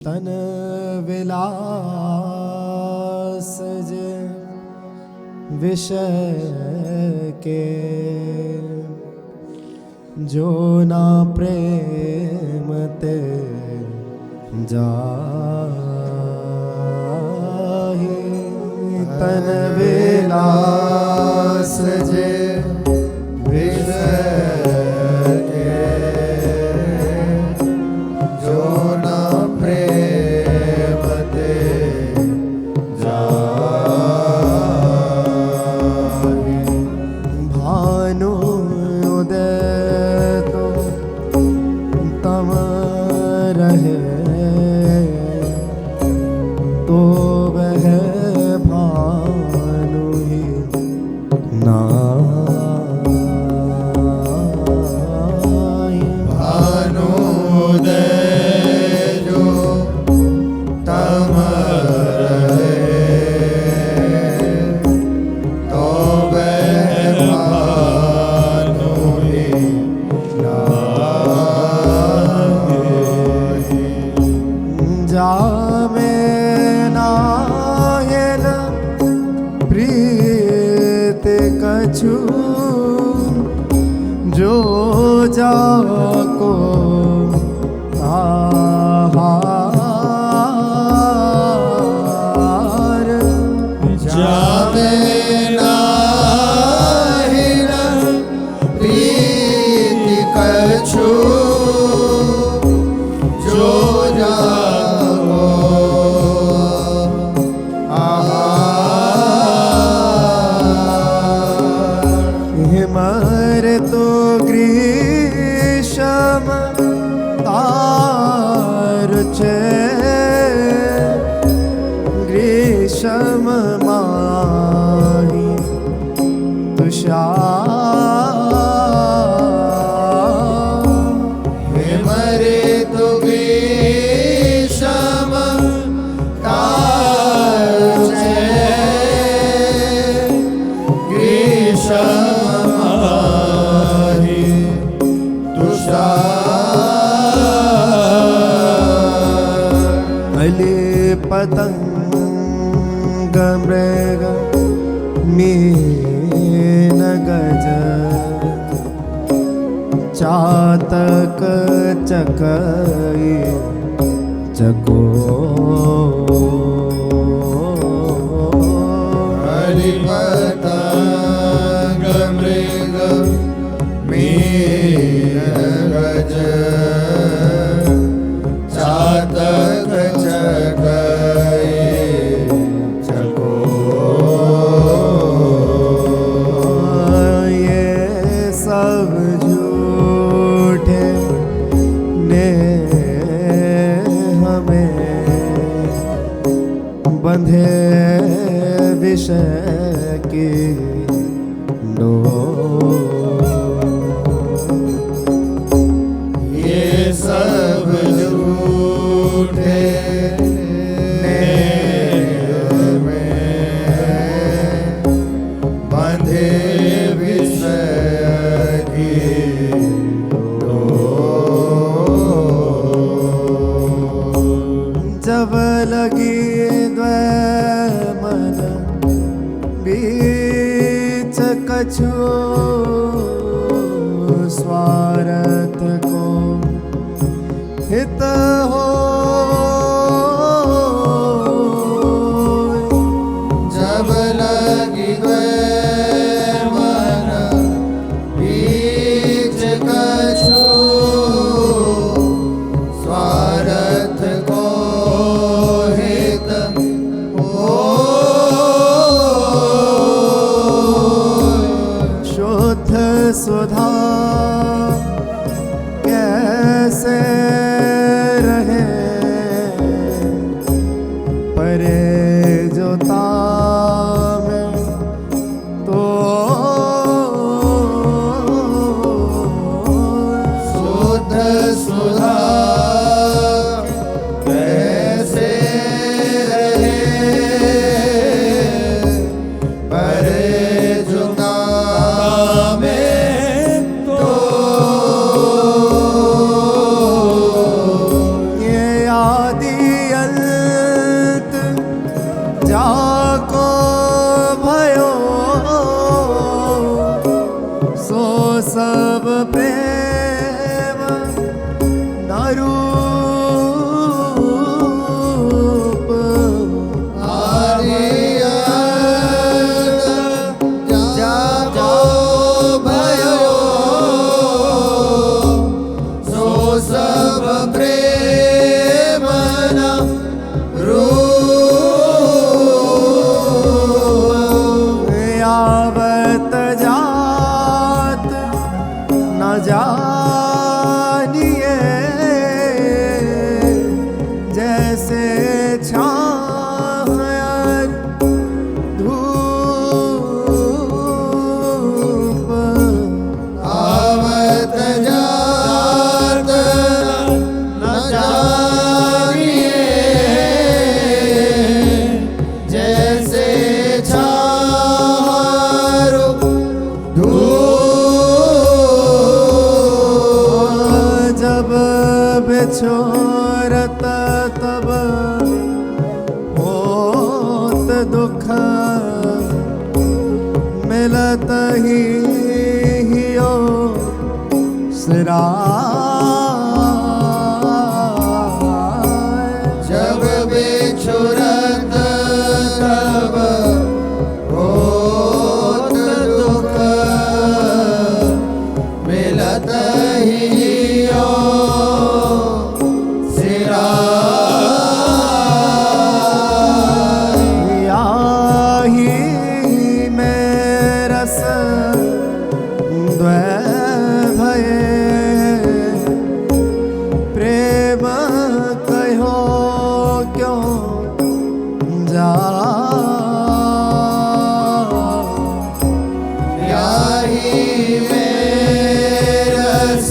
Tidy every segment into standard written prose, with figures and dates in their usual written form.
तन विलास जे विषय के जो ना प्रेम ते जाहि। तन विलास जे विषय के जो ना प्रेम ते जाहि। भानु उदय तो तम रहे तो वह भानु ही नाहि। भानुदय जो तम रहे तो वह भानु ही नाहि। जामे नायन प्रीत कछु जो जाको आहार। जामे नाहिन प्रीत कछु जो जाको हिमर तो ग्रीष्म तार छे ग्रीष्म माही तुषार। हिमर तो ग्रीष्म तार छे ग्रीष्म माही तुषार। अली पतंग मृग मीन गज चातक चकई चकोर। अली पतंग मृग मीन गज चातक चकई चकोर। ये सब झूठे ने हमें बंधे विषय की डोर। ये सब झूठे ने हमें बंधे विषय की डोर। जब लगी द्वै मन बीच कछु स्वार्थ को हित हो। जब लगी द्वै मन बीच कछु स्वार्थ को हित हो। शुद्ध सुधा कैसे रहे अंत जाको भयो सो सब प्रेम न रूप आदि अंत जाको भयो सो सब प्रेम न रूप यावत जात न जानिए जैसे छाया धूप आवत जात न जानिए जैसे छाया धूप जब बिछोरत तब होत दुख मिलत ही हो सिराय जब बिछोरत तब होत दुख मिलत ही हो याही में रस भये प्रेम कहो क्यों जा याही में रस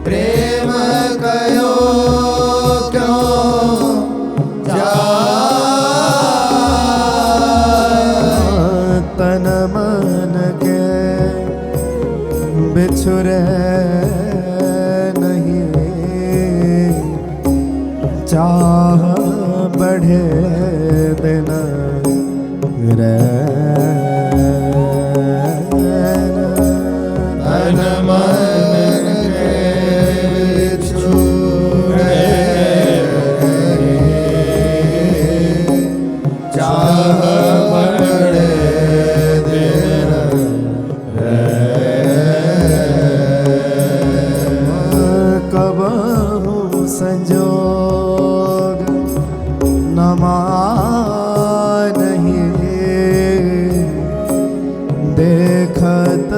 प्रेम कहो क्यों जा तन मन के बिछुरे नहीं चाह बढ़े बिना तन मन के बिछुरे चाह बढ़े देना कबहू संजोग न मानहि देखत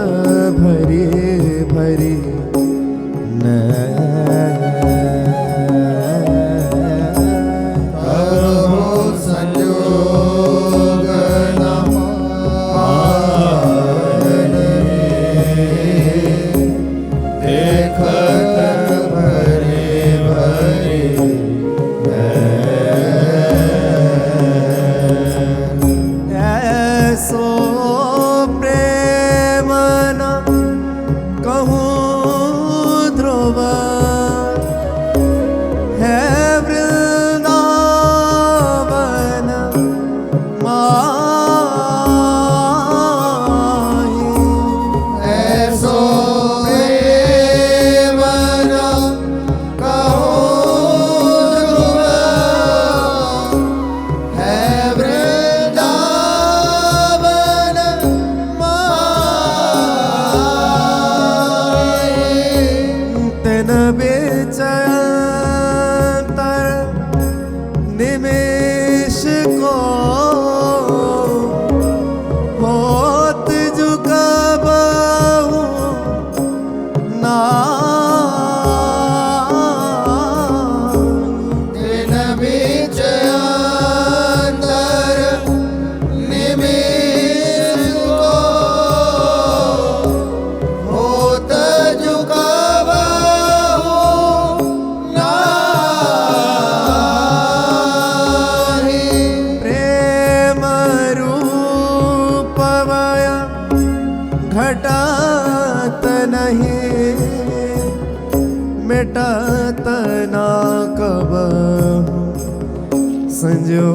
भरी भरी कबहू संजोग न मानहि देखत भरी भरी ऐसो प्रेम न कहूँ ध्रुव है वृंदावन माही ऐसो प्रेम न कहूँ ध्रुव है वृंदावन माही तिन बेचंतर निमेष को होत जुकबहु नाहि दिन बीच अंतर निमेष को होत जुकबहु नाहि प्रेम रूपवय घटत नहीं मिटत ना कबहु संजो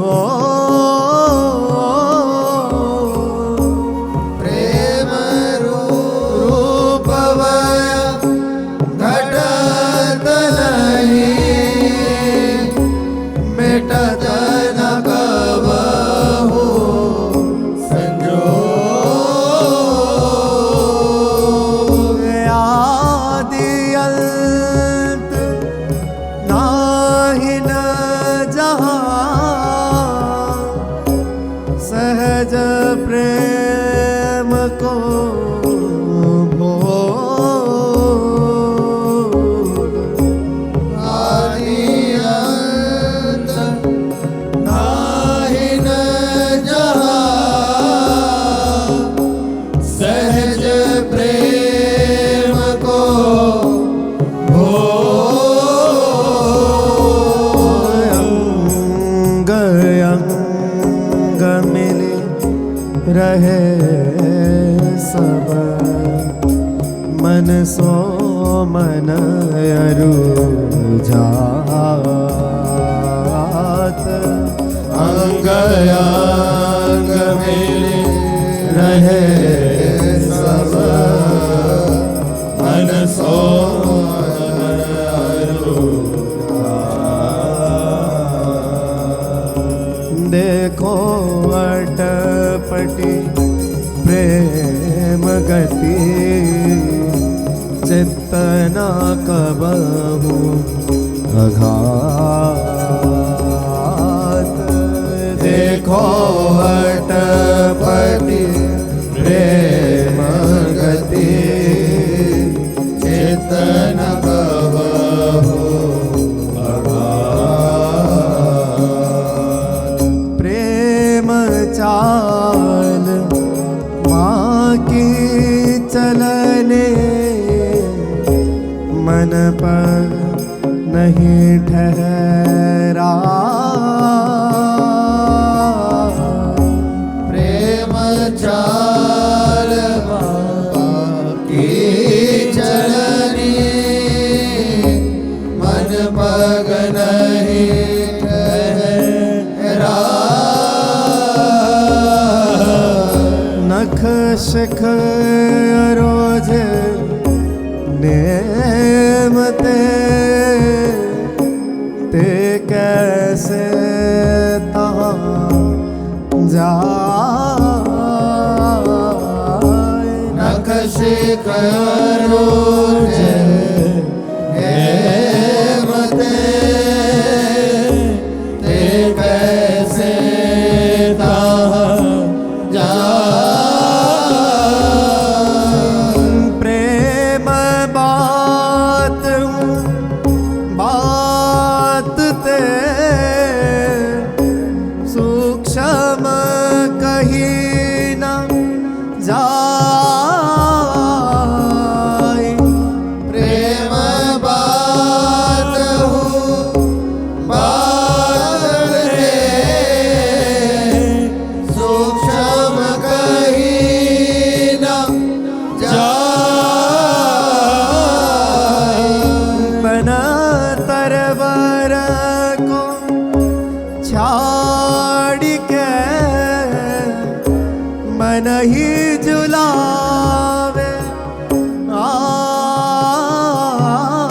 प्रेम रूप घटत नहीं मिटत न कबहु संजो आदि अंत नाहि न जहाँ सहज प्रेम को भोग आदि अंत नाहि न जहाँ सहज प्रेम को अंग अंग मिले रहे सब मन सो मन अरु जात अंग अंग मिले रहे सब मन सो मन अरु देखो अटपटी प्रेम गति चित्तना कबहु अघात देखो अटपटी प्रेम गति चित्तना कबहु अघात प्रेम चाल माँ की चलने मन पर नहीं ठहरा प्रेम चाल की चलनी मन पग नहीं ठहरा नख शिख रोज नेमते ते कैसे तहाँ जाए नख शिख रोज नेमते ते कैसे तहाँ जाए प्रेम बात ते सूक्ष्म कही न जाए प्रेम बात सूक्ष्म कही न जाए बना तरवर को छाड़ के मन ही जुलावे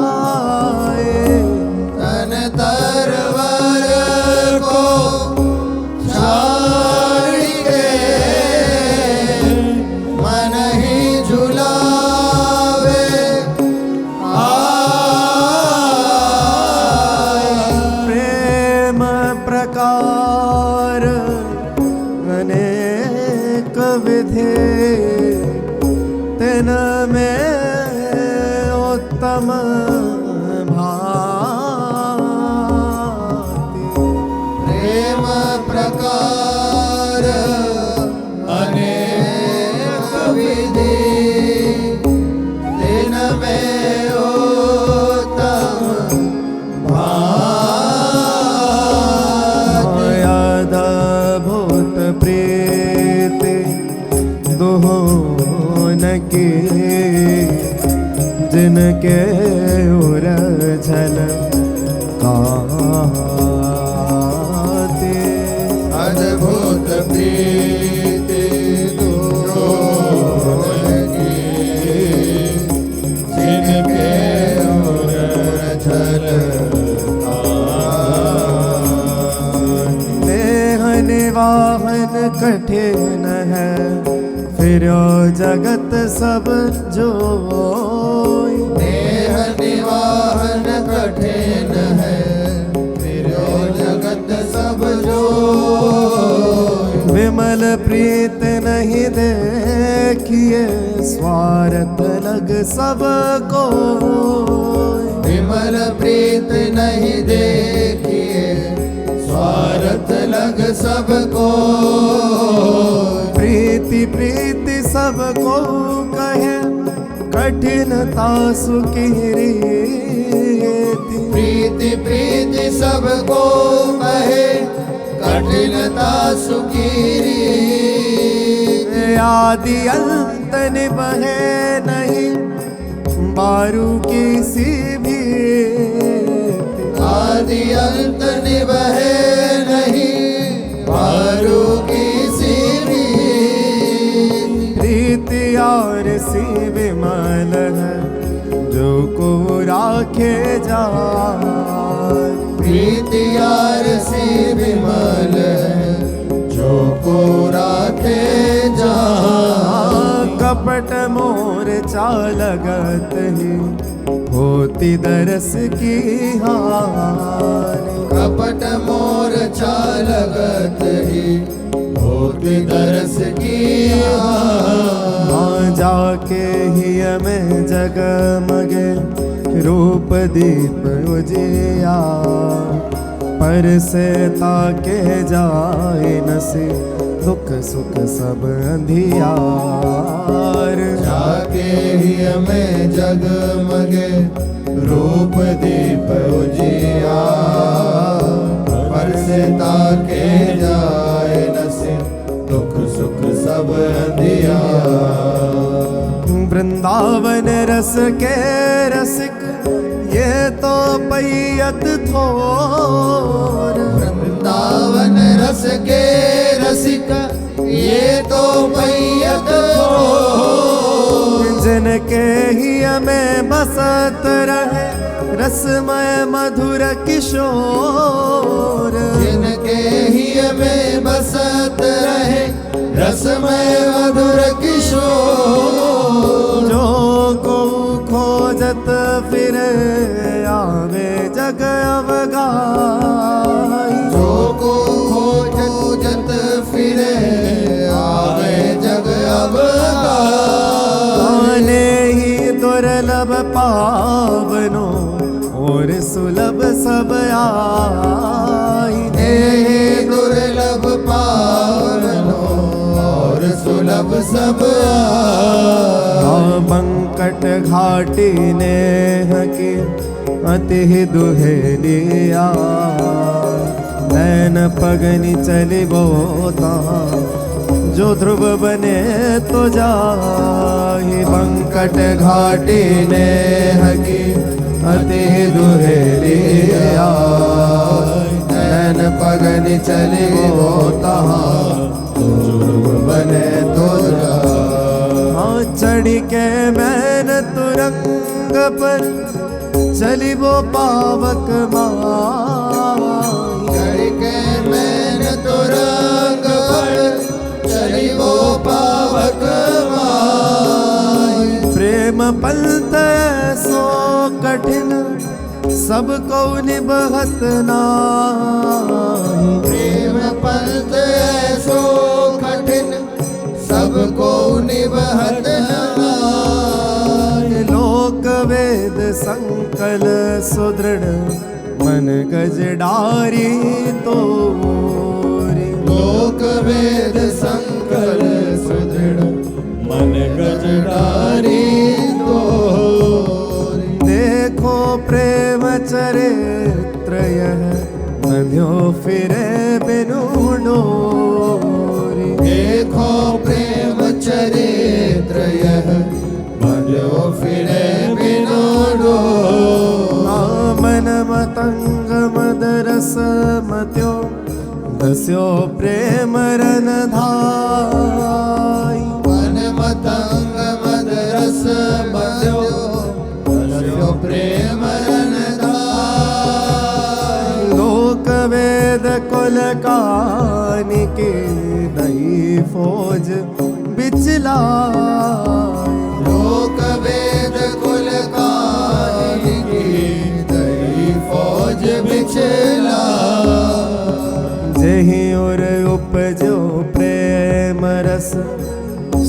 आए तन तरवर को छाड़ के मन ही जुलावे प्रेम प्रकार अनेक विधि तिन में उत्तम भांति प्रेम प्रकार अनेक विधि तिन में उत्तम भांति अद्भुत प्रीति दुहोन की जिनके उरझल काते। अद्भुत प्रीति दोनों की, जिनके उरझल देह निवाहन कठिन है, फिरो जगत सब जोई। देह निवाहन कठिन है, फिरो जगत सब जोई। विमल प्रीत नहीं देखिए, स्वार्थ लग सबको। विमल प्रीत नहीं देखिए, स्वार्थ लग सबको। प्रीति प्रीति सबको कहे, कठिनता सुखी रीति। प्रीति प्रीति सबको कहे, कठिनता सुखी रीति। आदि अंत निभे नहीं, बारू किसी भी। आदि अंत निभे नहीं, बारू किसी भी। प्रीति और सी विमल है, जो को राखे जाए। प्रीति यार सी विमल है, जो को राखे जा। कपट मोर चालगत ही, होती दरस की हार। कपट मोर चालगत ही, होती दरस की वहाँ जाके ही में जगमगे, रूप दीप उजिया। पर से ताके जाए नसी, दुख सुख सब अंधियार। जाके ही में जगमगे, रूप दीप उजिया। पर से ताके जाए नसी, दुख सुख सब अंधियार। वृंदावन रस के रसिक, ये तो पैयत थोर। वृंदावन रस के रसिक, ये तो पैयत थोर। जिनके ही में बसत रहे, रसमय मधुर किशोर। जिनके ही में बसत रहे, रसमय मधुर किशोर। जो को खोजत फिरे, आवे जग अवगाई। जो को खोजत फिरे, आवे जग अवगाई। ही दुर्लभ पावनो, और सुलभ सब आई। दुर्लभ पावनो, और सुलभ सब आई। बंकट घाटी ने की, अति दुहेलिया। नैन पगनी चली बोता, जो ध्रुव बने तो जाहि। बंकट घाटी ने की, अति दुहेलिया। नैन पगनी चली बोता, जो ध्रुव बने तो जा। चढ़ी के मैन तुरंग पर, चली वो पावक माई। चढ़ी के मैन तुरंग पर, चली वो पावक माई। प्रेम पंथ सो कठिन, सबको निभत नाही। प्रेम पंथ सो कठिन, सबको निभत नाही। लोक वेद संकल सुदृढ़, मन गज डारी तोरी। लोक वेद संकल सुदृढ़, मन गज डारी तोरी। देखो प्रेम चरित्र यह, नदियों फिरे बिनु डोरी। देखो प्रेम चरित्र यह, बंधो फिरे बिनु डोरी। मतंग मद रस मत्यो दस्यो प्रेम रन धाई मन मतंग मद रस मत्यो दस्यो प्रेम रन धाई लोक वेद कुल कानिके नई फौज बिचलाई लोक वेद कुल कानिके नई फौज बिचला जही और उपजो प्रेम रस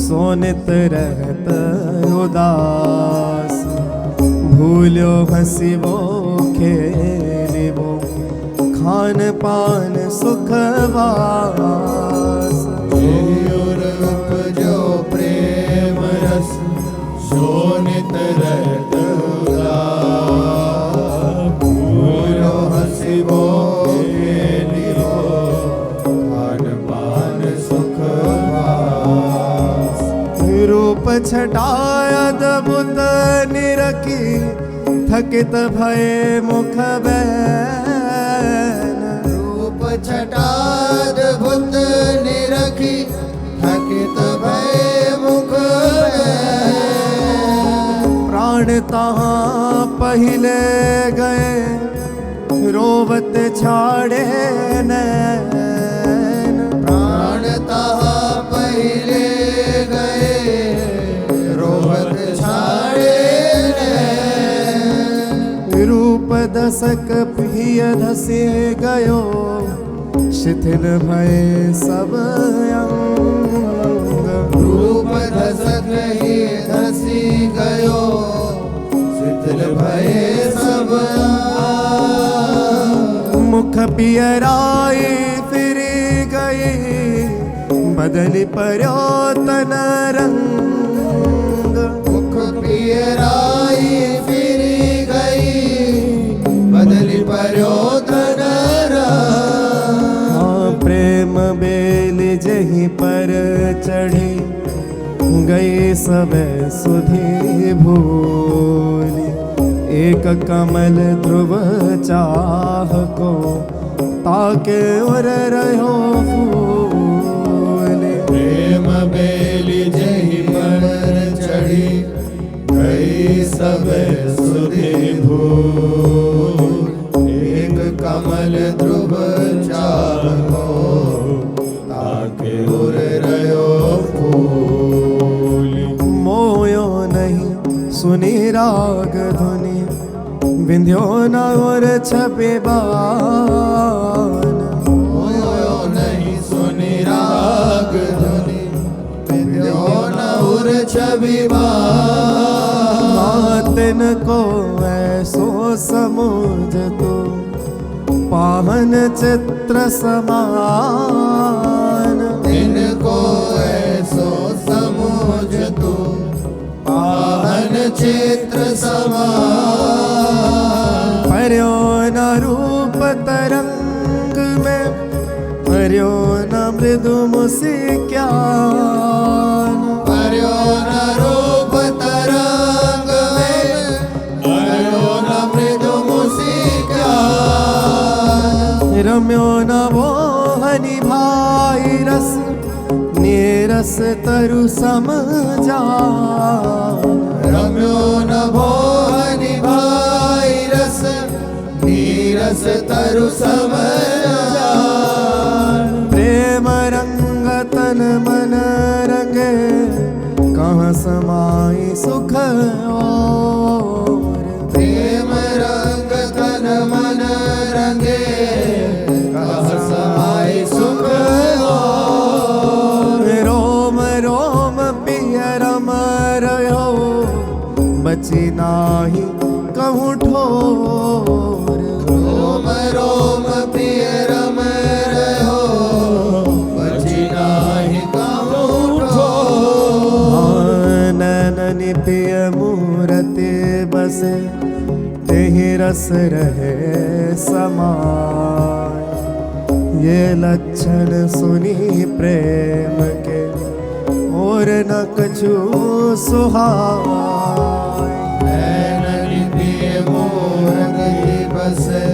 सोनित रहत उदास भूल्यो हसीबो खेलिबो खान पान सुख वास और उपजो प्रेम रस शोनित रहत उदास भूलो हसीबो खेलिबो खान पान सुख वास रूप छटाय अद्भुत निरखी थकित भय मुख बैन रूप छटाद भुत निरखी थकित भय मुख प्राण तहाँ पहिले गए रोवत छाड़े नैन प्राण तहा पहिले गए रोवत छाड़े रूप दशक प्रिय धसे गयो शिथिल भय सब अंग रूप धसक ही धसी गयो शिथिल भय सब मुख पियराई फिरी गई बदली पर्यो तन रंग मुख पियराई फिरी गई बदली पर्यो तन हाँ प्रेम बेल जही पर चढ़ी गई सब सुधी भूली एक कमल ध्रुव चाह को ताके और रहो फूल प्रेम बेली जही पर चढ़ी गई सब सुधी भूल एक कमल ध्रुव चाहो ताके उर रहो फूल मोयो नहीं सुनी राग धुनी विंध्यो न और छपे बान होयो नहीं सुनी राग धुनी विंध्यो न उर छवि तिन को ऐसो समुझ तो पावन चित्र समान इनको ऐसो समझ तू पावन चित्र समान पर्यो न रूप तरंग में पर्यो न मृदु मुस्कान पर्यो न रूप तरंग में पर्यो न मृदु मुस्कान रम्यो न मोहनी भाई रस नीरस तरु समझा रम्यो न भोहनि भाई रस नीरस तरु समझा प्रेम रंग तन मन रंगे कहाँ समाई सुख और प्रेम रंग तन मन रंगे कह समाई सुख और रोम रोम पिय रम रहो बची नाही कहूँ ठोर रोम रोम प्रिय रम रहो बची नाही कहूँ ठोर नैन पिय मूरति बसे तेहि रस रहे समाय ये लक्षण सुनी प्रेम के और न कछु सुहाय नैन प्रिय मोर बसे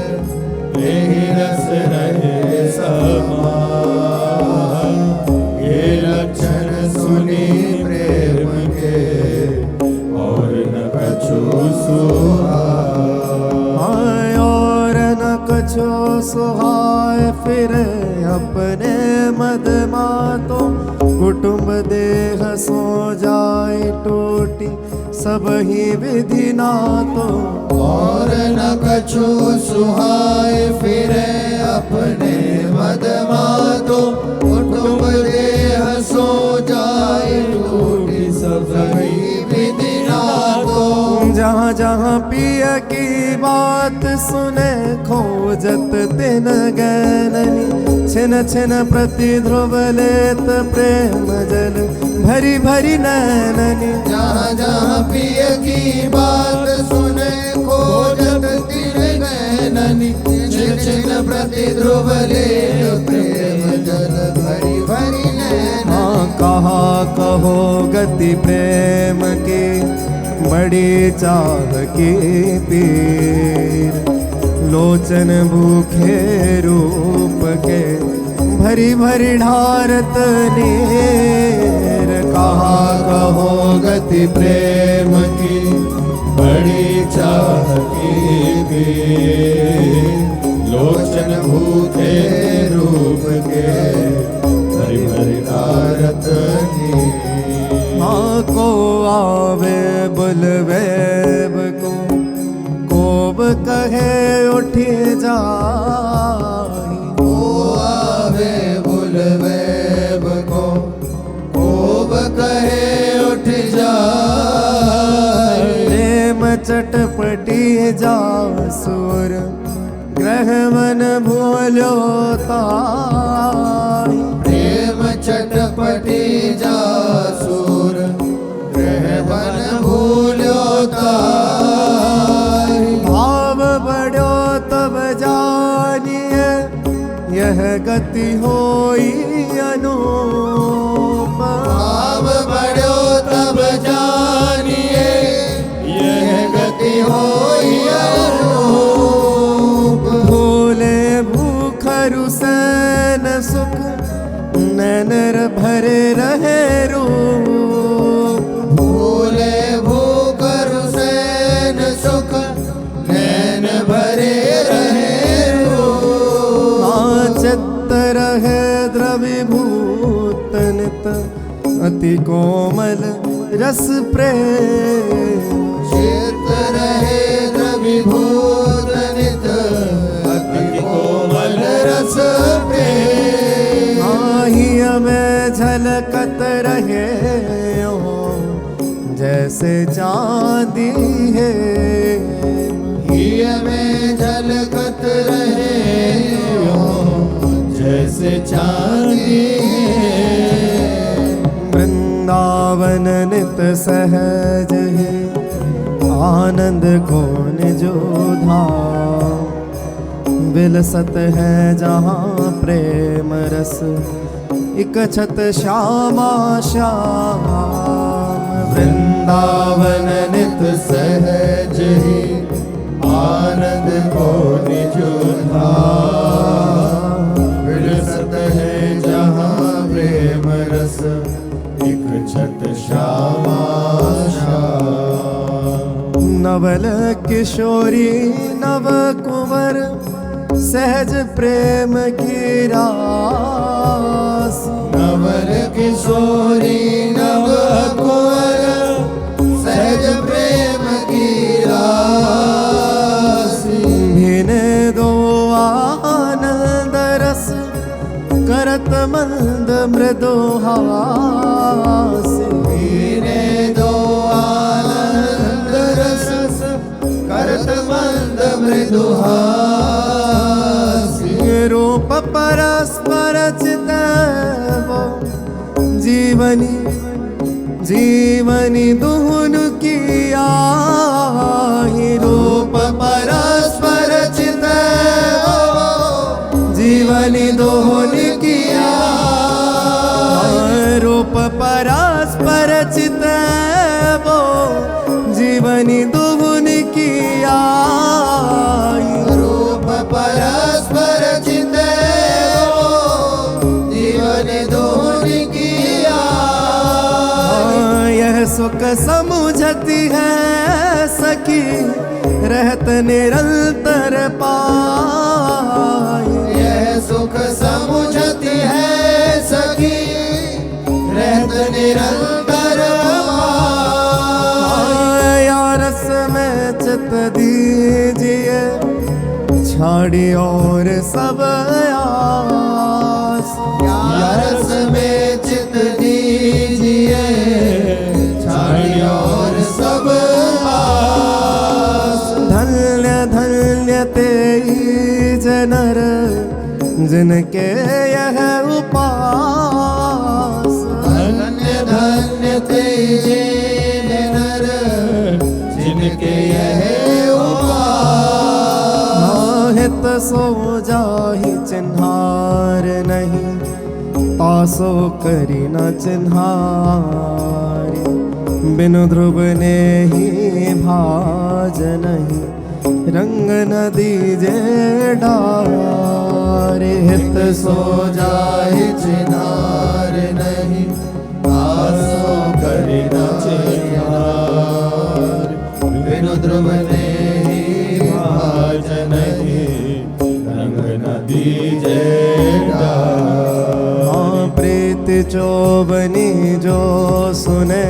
सो जाए टूटी सब ही विधि नातो। और न कछु सुहाए फिरे अपने मद मातो। कुटुंब देह सो जाए टूटी सब ही विधि नातो। जहाँ जहाँ पिय की बात सुने खोजत तिन गैननी। छिन छिन प्रति ध्रुव लेत प्रेम जल भरी भरी नैननी। जहाँ जहाँ प्रिय की बात सुने खोजत तिन गैननी। छिन छिन प्रति ध्रुव लेत प्रेम जल भरी भरी नैननी। हाँ कहा कहो गति प्रेम की बड़ी चाह की पीर। लोचन भूखे रूप के भरी भरी ढारत नीर। कहा कहो गति प्रेम की बड़ी चाह की पीर। लोचन भूखे रूप के भरी भरी ढारत नीर। हाँ को आवे बुलवेब को कोब कहे उठी जाई। को आवे बुलवेब को कोब कहे उठ जाए। प्रेम चटपटी जाओ सुर ग्रह मन भूलो ताई। प्रेम चटपटी जासूर ग्रह बन भूलो ताई। भाव बढ़ो तब जानिए यह गति होई अनूप। भाव बढ़ो तब जानिए यह गति होई अनूप। भूले भूखरु सैन सुख नैनर भरे रहे रूप। भूले भूकर सैन सुख नैन भरे रहे रूप। चित्त रहे द्रविभूत नित अति कोमल रस प्रेम। चित्त रहे द्रविभूत नित अति कोमल रस प्रेम। आहिय में झलकत रहे ओ जैसे चांदी है। हिय में झलकत रहे जैसे चांदी है। वृंदावन नित सहज है आनंद को निजो धाम। विलसत है जहाँ प्रेम रस इक छत श्यामा श्याम। वृंदावन नित सहज ही आनंद को निज धाम। विलसत है जहाँ प्रेम रस एक छत श्यामा श्याम। नवल किशोरी नव कुंवर सहज प्रेम की रास। नवल किशोरी नव कुंवर सहज प्रेम की रास। भिने दो आनंद रस करत मंद मृदु हास। मीरे दो आनंद रस करत मंद मृदु हास। रूप परस्पर चितवो जीवनी जीवनी दुहुन की आही। रूप परस्पर चितवो जीवनी दोहन किया। रूप परस्पर चितवो जीवनी दुहुन की आही। रूप परस्पर चितवो जीवनी दोहन किया। यह सुख समुझती है सखी रहत निरंतर पाई। यह सुख समुझती है सखी रहत निरंतर दीजिए छाड़ी और सब आस। रस में चित दीजिए छाड़ी और सब आस। धन्य धन्य तेई जनर जिनके यह उपास। धन्य धन्य तेजे नर जिनके यह उपास। हित सो जाहि चिन्हार नहीं पासो करी न चिन्हारी। बिनु ध्रुव ने ही भाज नहीं रंग न दीजे डारे। हित सो जाए चिनार नहीं आसो करी न चिनार। बिनु ध्रुव ने ही भाज नहीं रंग न दीजे डार। प्रीत चोबनी जो सुने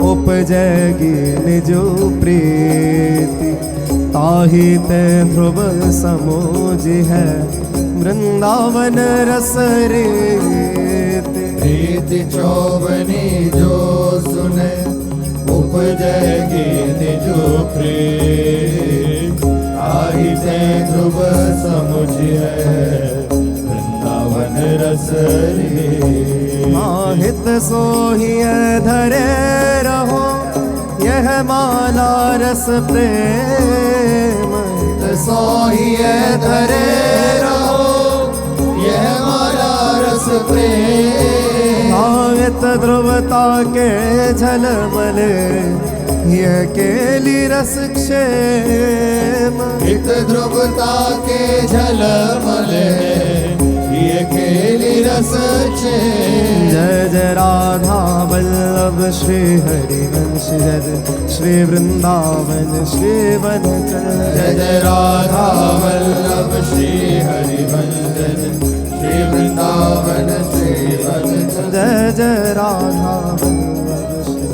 उपजैगी निजु प्रीति। ताहि ते ध्रुव समुझ है वृंदावन रस रीति। प्रीति चौबनी जो सुने उपजैगी निजु प्रीति। ताहि ते ध्रुव समुझ है वृंदावन रस रीति। हित सोहिय धरे रहो यह माला रस प्रेम। सोहिय धरे रहो यह माला रस प्रेम। आयत ध्रुवता के झलमल यह केली रस क्षेम। हित ध्रुवता के झलमल ये केली रस क्षेम। जय जय राधा वल्लभ श्री हरिवंश जय जय श्री वृंदावन श्री वनचल। जय जय राधा वल्लभ श्री हरिवंश श्री वृंदावन श्री वनचल। जय जय राधा वल्लभ श्री।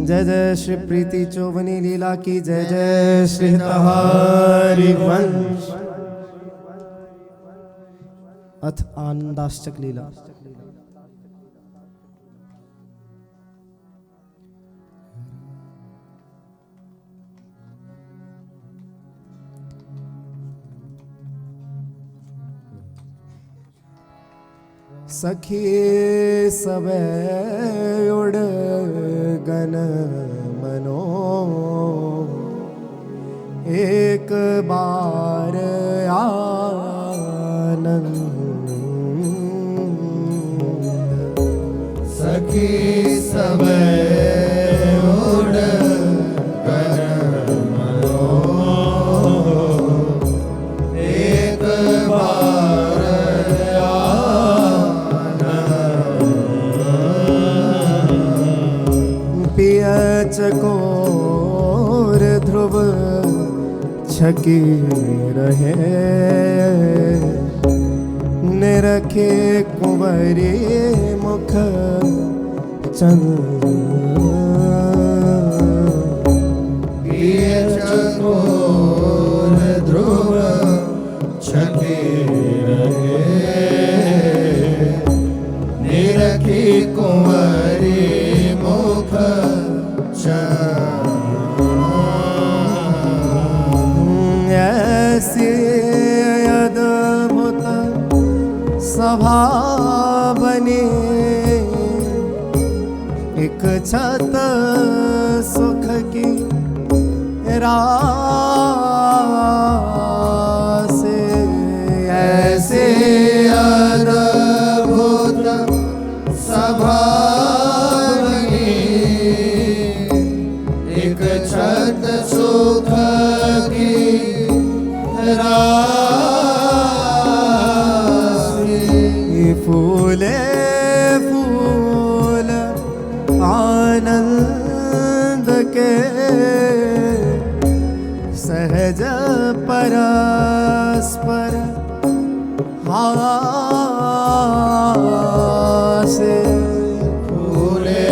जय जय श्री प्रीति चोबनी लीला की जय जय श्री हरिवंश। अथ आनंदाष्टक लीला। सखी सबे उड़ गन मनो एक बार आनंद। सखी सब उड़ गन मनो एक बार आनंद। पिय चकोर ध्रुव छकी रहे निरखे कुंवरी मुख चंद। पिय चकोर ध्रुव छकी रहे निरखी कुंवरी मुख चंद। ऐसी अद्भुत सभा बनी एक छत सुख की रास। ऐसे अद्भुत सभा बनी एक छत सुख की रास। फूले फूल आनंद के सहज परस्पर हासे। फूले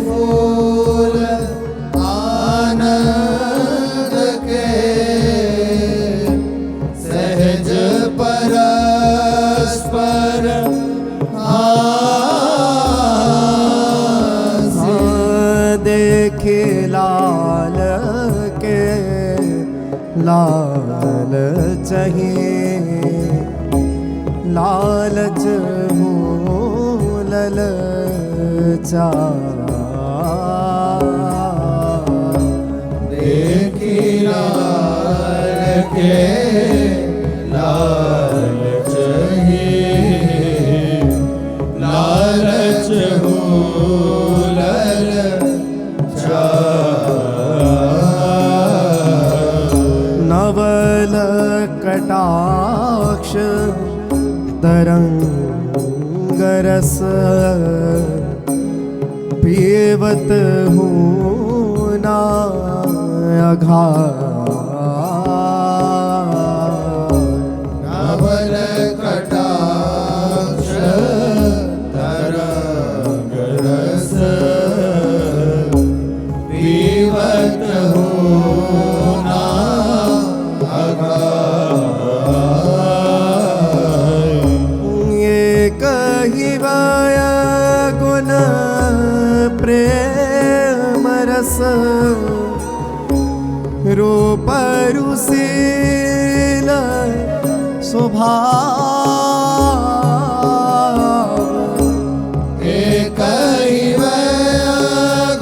फूल आनंद लालच लालच हो ललचा देखी लाल के लालच लालच हो ललचा नवल कटाक्ष तरंग रस पीवत हूँ ना नवल कटाक्ष तरंग रस पीवत हूँ ना ये कहिवय गुण प्रेम रस रूप रुशील स्वभाव एक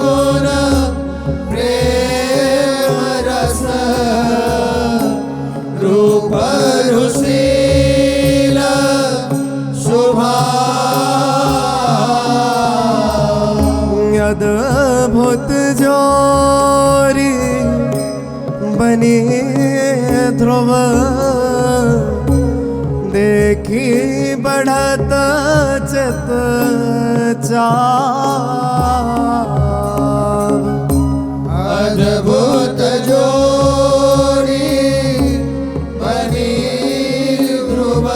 गुण प्रेम रस रूप रुशील स्वभाव अद्भुत जोरी बनी ध्रुव देखी बढ़त चित चाव अद्भुत जोड़ी बनी ध्रुव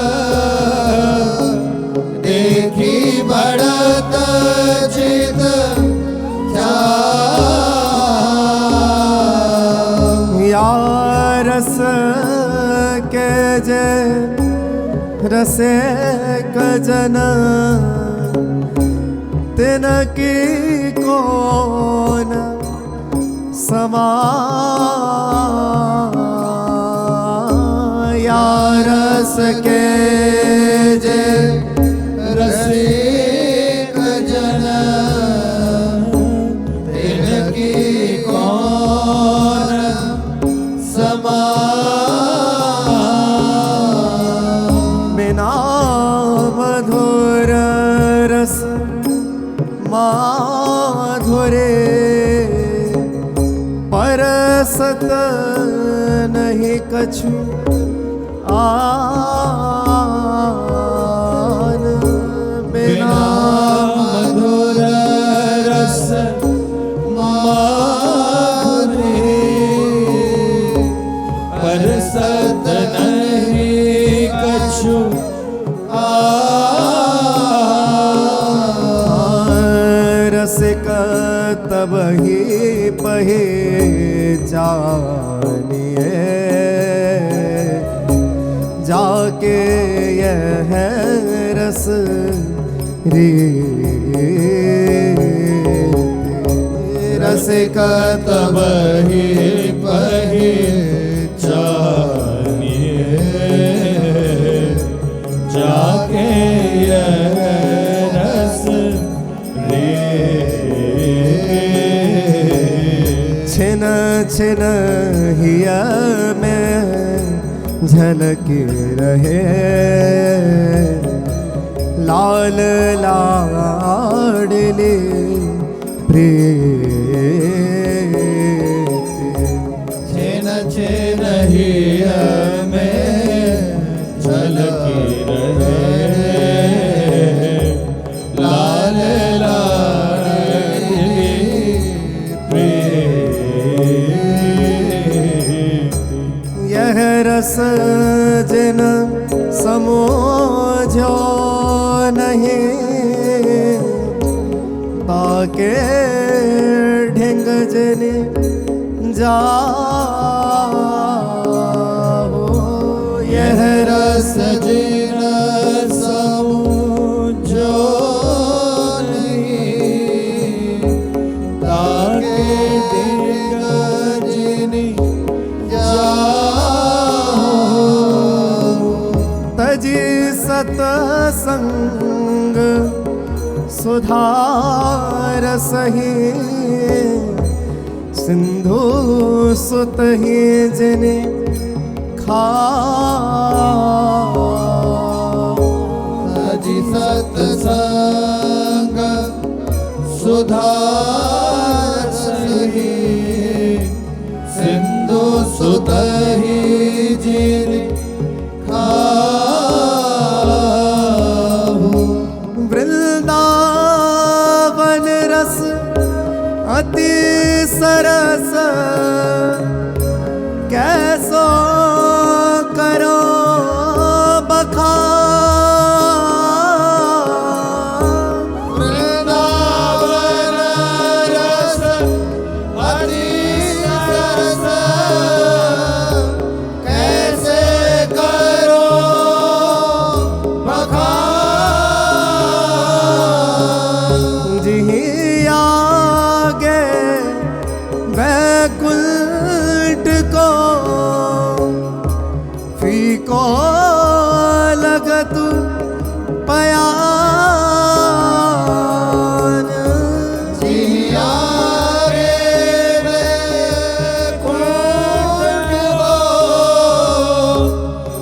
देखी बढ़त चित या रस के जे रसे कजन तिनकी कौन समा या रस के जे रसिक जन तिनकी कौन समा बिना मधुर रस माधुरे परसत नहीं कछु आन बिना मधुर रस माधुरे परसत नहीं कछु रसिक तब ही पहचानिए जाके यह रस रे रसिक तब ही पहचानिए जाके यह रस छिन छिन हिया में झलक रहे लाल लाडली प्रीत छिन छिन हिया में झलकी रहे लाल लाडली प्रीत यह रस जिन समझो नहीं ताके ढेंग जन जाओ यह रस जिन समझो नहीं ताके ढेंग जिन जाओ सतसंग सुधार सही सिंधु सुत ही जिने खा अजी सत्संग सुधार सही सिंधु सुत ही जिने खाहु। वृंदावन रस अति सरस कैसो करो बखान। वृंदावन रस अति सरस कैसे करो बखान। जिहि आगे वैकुंठ को फीको लगतु पयान। जिया रे वैकुंठ को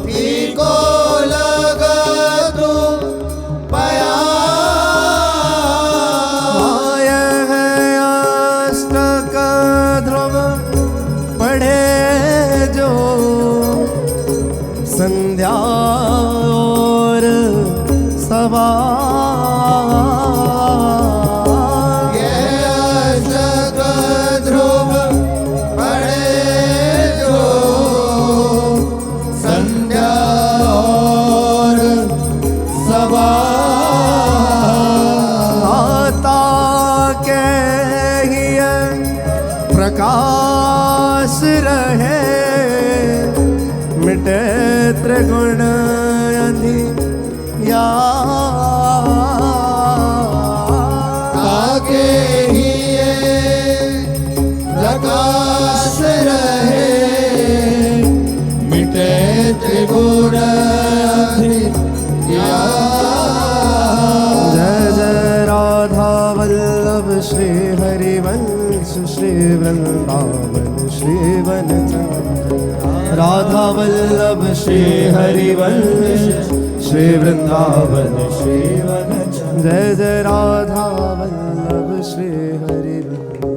फीको लगतु पयान। माय है अष्टक ध्रुव पढ़े जो संध्या और सवार। जग ध्रुव पढ़े जो संध्या और सवार। आता के ही प्रकाश रहे मिटे त्रिगुण आगे ही ये प्रकाश रहे मिटे त्रिगुण जय जय राधा वल्लभ श्री हरिवंश श्री वृंदावन श्री वनचंद्र। राधा वल्लभ श्री हरिवंश श्री वृंदावन श्री वनचंद्र। जय जय राधा वल्लभ श्री हरिवंश।